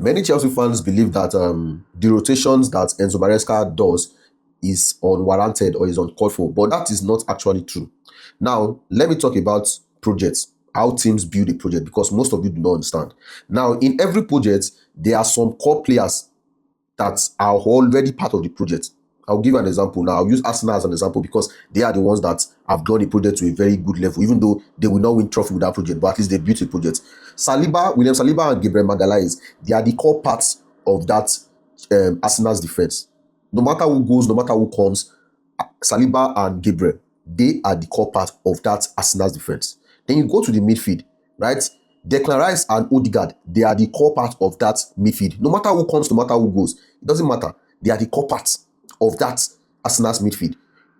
Many Chelsea fans believe that the rotations that Enzo Maresca does is unwarranted or is uncalled for, but that is not actually true. Now, let me talk about projects, how teams build a project, because most of you do not understand. Now, in every project, there are some core players that are already part of the project. I'll give you an example now. I'll use Arsenal as an example because they are the ones that have done the project to a very good level, even though they will not win trophy with that project, but at least they built a project. William Saliba and Gabriel Magalhaes, they are the core parts of that Arsenal's defense. No matter who goes, no matter who comes, Saliba and Gabriel, they are the core part of that Arsenal's defense. Then you go to the midfield, right? Declan Rice and Odegaard, they are the core part of that midfield. No matter who comes, no matter who goes, it doesn't matter. They are the core parts of that Arsenal's midfield.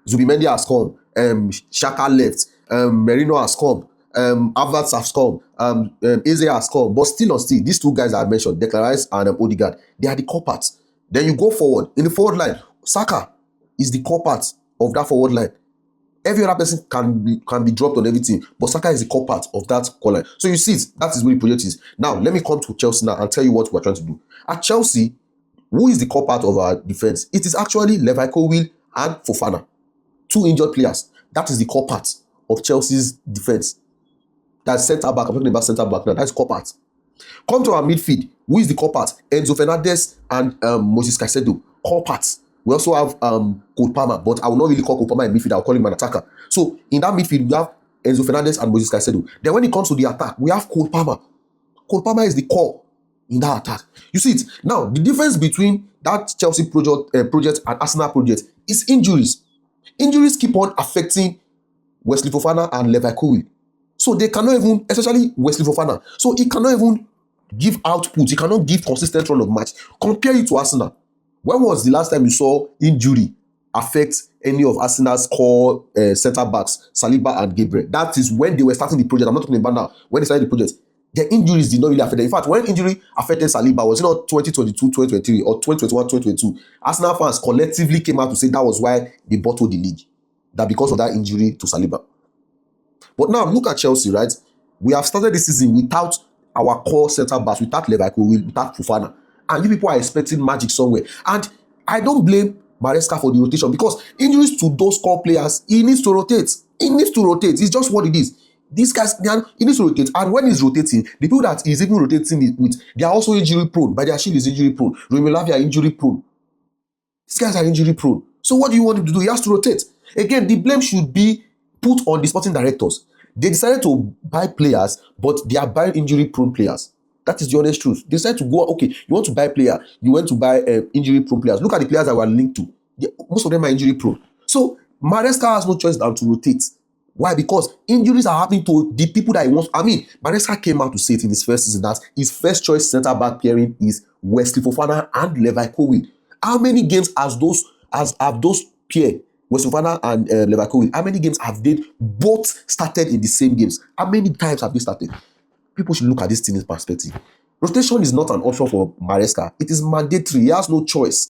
Zubimendi has come, Xhaka left, Merino has come, Havertz has come, Eze has come, but still, these two guys I mentioned, Declan Rice and Odegaard, they are the core parts. Then you go forward. In the forward line, Saka is the core part of that forward line. Every other person can be dropped on everything, but Saka is the core part of that core line. So you see it, that is what the project is. Now, let me come to Chelsea now and tell you what we're trying to do. At Chelsea, who is the core part of our defense? It is actually Levi Colwill and Fofana. Two injured players. That is the core part of Chelsea's defense. That's centre back. I'm talking about centre back now. That's core part. Come to our midfield. Who is the core part? Enzo Fernandez and Moses Caicedo. Core parts. We also have Cole Palmer, but I will not really call Cole Palmer a midfielder. I'll call him an attacker. So in that midfield, we have Enzo Fernandez and Moses Caicedo. Then when it comes to the attack, we have Cole Palmer. Cole Palmer is the core in that attack. You see it? Now, the difference between that Chelsea project and Arsenal project is injuries. Injuries keep on affecting Wesley Fofana and Levi Colwill. So they cannot even, especially Wesley Fofana, so he cannot even give output. He cannot give consistent run of match. Compare it to Arsenal. When was the last time you saw injury affect any of Arsenal's core centre backs, Saliba and Gabriel? That is when they were starting the project. I'm not talking about now. When they started the project, their injuries did not really affect them. In fact, when injury affected Saliba, was it not 2022, 2023 or 2021, 2022? Arsenal fans collectively came out to say that was why they bottled the league. That because of that injury to Saliba. But now look at Chelsea, right? We have started this season without our core centre backs, without Levi Colwill, without Fofana. And you people are expecting magic somewhere. And I don't blame Maresca for the rotation because injuries to those core players, he needs to rotate. He needs to rotate. It's just what it is. These guys, he needs to rotate. And when he's rotating, the people that he's even rotating with, they are also injury prone. Badiashile is injury prone. Romelu Lavia are injury prone. These guys are injury prone. So what do you want him to do? He has to rotate. Again, the blame should be put on the sporting directors. They decided to buy players, but they are buying injury prone players. That is the honest truth. They decided to go, okay, you want to buy player, you want to buy injury prone players. Look at the players that were linked to. Most of them are injury prone. So Maresca has no choice than to rotate. Why? Because injuries are happening to the people that he wants. I mean, Maresca came out to say it in his first season that his first choice centre back pairing is Wesley Fofana and Levi Colwill. How many games have those pair, Wesley Fofana and Levi Colwill, how many games have they both started in the same games? How many times have they started? People should look at this thing in perspective. Rotation is not an option for Maresca. It is mandatory. He has no choice.